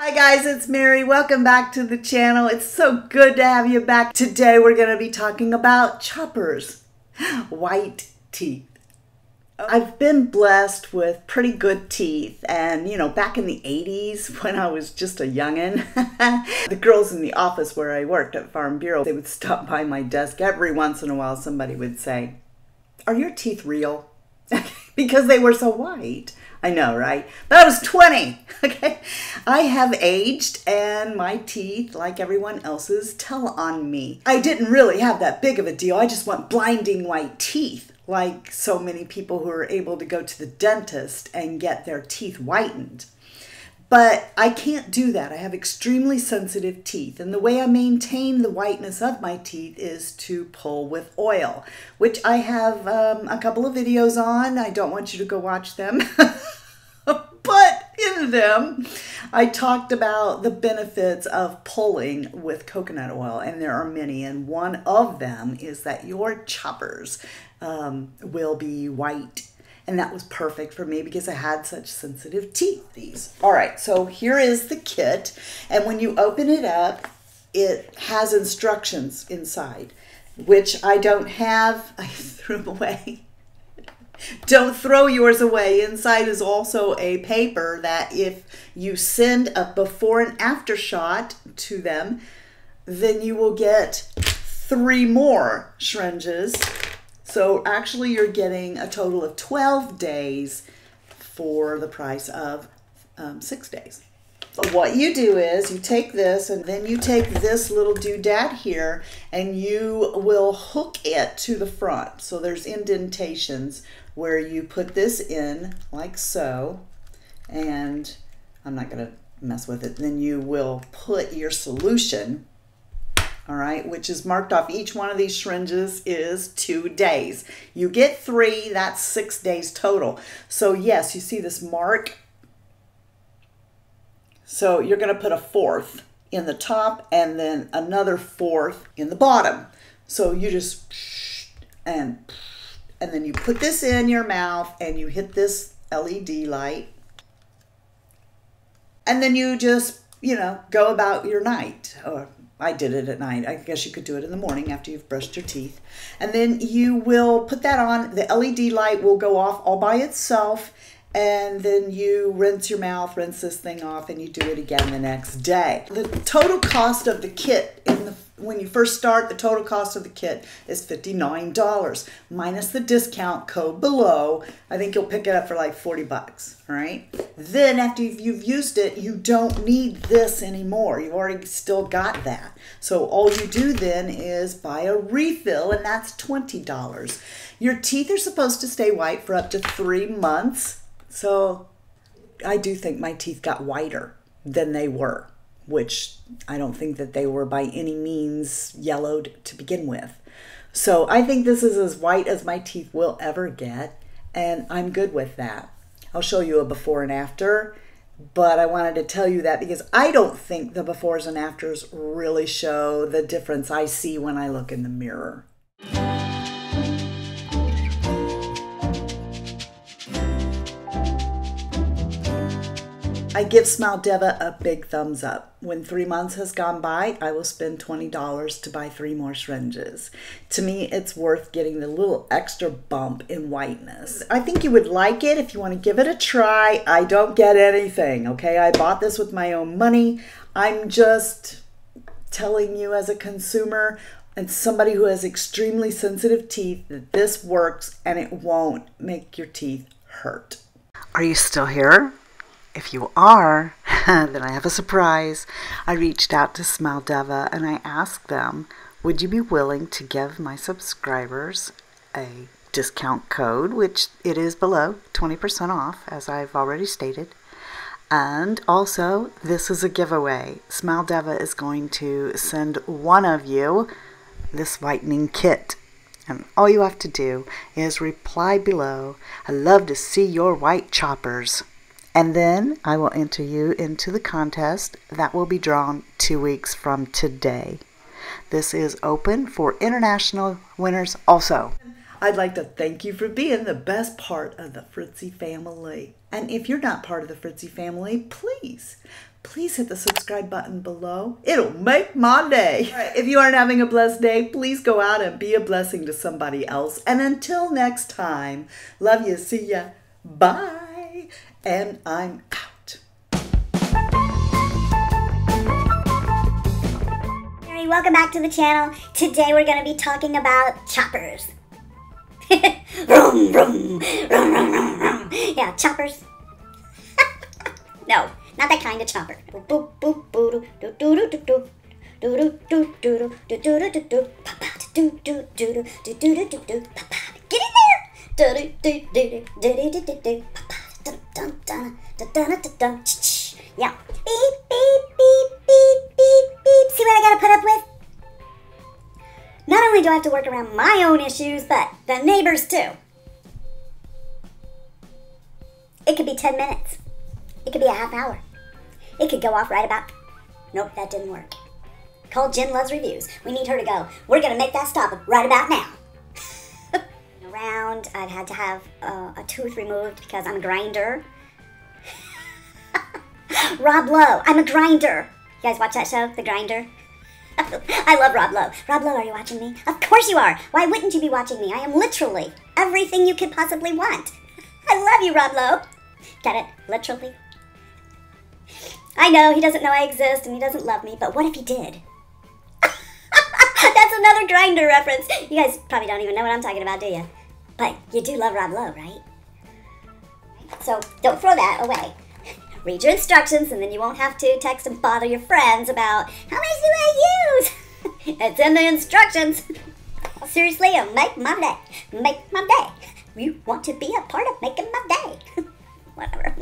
Hi guys, it's Mary. Welcome back to the channel. It's so good to have you back. Today we're going to be talking about choppers, white teeth. I've been blessed with pretty good teeth, and back in the 80s when I was just a youngin', the girls in the office where I worked at Farm Bureau, they would stop by my desk every once in a while. Somebody would say, "Are your teeth real?" Because they were so white. I know, right? But I was 20, okay? I have aged, and my teeth, like everyone else's, tell on me. I didn't really have that big of a deal. I just want blinding white teeth, like so many people who are able to go to the dentist and get their teeth whitened. But I can't do that. I have extremely sensitive teeth, and the way I maintain the whiteness of my teeth is to pull with oil, which I have a couple of videos on. I don't want you to go watch them. But in them, I talked about the benefits of pulling with coconut oil, and there are many, and one of them is that your choppers will be white. And that was perfect for me because I had such sensitive teeth. All right, so here is the kit. And when you open it up, it has instructions inside, which I don't have. I threw them away. Don't throw yours away. Inside is also a paper that if you send a before and after shot to them, then you will get 3 more syringes. So actually you're getting a total of 12 days for the price of 6 days. So what you do is you take this, and then you take this little doodad here, and you will hook it to the front. So there's indentations where you put this in like so, and I'm not going to mess with it. Then you will put your solution, all right, which is marked off. Each one of these syringes is 2 days. You get 3, that's 6 days total. So yes, you see this mark. So you're going to put a 4th in the top and then another 4th in the bottom. So you just and then you put this in your mouth and you hit this LED light. And then you just, go about your night. Or I did it at night. I guess you could do it in the morning after you've brushed your teeth. And then you will put that on. The LED light will go off all by itself. And then you rinse your mouth, rinse this thing off, and you do it again the next day. The total cost of the kit, when you first start, the total cost of the kit is $59. Minus the discount code below, I think you'll pick it up for like 40 bucks, all right? Then after you've used it, you don't need this anymore. You've already still got that. So all you do then is buy a refill, and that's $20. Your teeth are supposed to stay white for up to 3 months. So I do think my teeth got whiter than they were, which I don't think that they were by any means yellowed to begin with. So I think this is as white as my teeth will ever get, and I'm good with that. I'll show you a before and after, but I wanted to tell you that because I don't think the befores and afters really show the difference I see when I look in the mirror. I give Smaldeva a big thumbs up. When 3 months has gone by, I will spend $20 to buy 3 more syringes. To me, it's worth getting the little extra bump in whiteness. I think you would like it if you want to give it a try. I don't get anything, okay? I bought this with my own money. I'm just telling you as a consumer and somebody who has extremely sensitive teeth that this works and it won't make your teeth hurt. Are you still here? If you are, then I have a surprise. I reached out to Smaldeva and I asked them, would you be willing to give my subscribers a discount code, which it is below, 20% off, as I've already stated. And also, this is a giveaway. Smaldeva is going to send one of you this whitening kit. And all you have to do is reply below, "I'd love to see your white choppers." And then I will enter you into the contest that will be drawn 2 weeks from today. This is open for international winners also. I'd like to thank you for being the best part of the Fritzy family. And if you're not part of the Fritzy family, please please hit the subscribe button below. It'll make my day. All right, if you aren't having a blessed day, please go out and be a blessing to somebody else. And until next time, love you, see ya, bye, and I'm out. Hey, welcome back to the channel. Today we're going to be talking about choppers. Vroom, vroom, vroom, vroom, vroom, vroom. Yeah, choppers. No, not that kind of chopper. Get in there! Yeah. Beep, beep, beep, beep, beep, beep. See what I gotta put up with? Not only do I have to work around my own issues, but the neighbors too. It could be 10 minutes. It could be a half hour. It could go off right about... Nope, that didn't work. Call Jen Loves Reviews. We need her to go. We're going to make that stop right about now. Around, I've had to have a tooth removed because I'm a grinder. Rob Lowe, I'm a grinder. You guys watch that show, The Grinder? I love Rob Lowe. Rob Lowe, are you watching me? Of course you are. Why wouldn't you be watching me? I am literally everything you could possibly want. I love you, Rob Lowe. Get it? Literally. I know, he doesn't know I exist and he doesn't love me, but what if he did? That's another Grinder reference. You guys probably don't even know what I'm talking about, do you? But you do love Rob Lowe, right? So don't throw that away. Read your instructions and then you won't have to text and bother your friends about how much do I use? It's in the instructions. Seriously, it'll make my day. Make my day. You want to be a part of making my day. Whatever.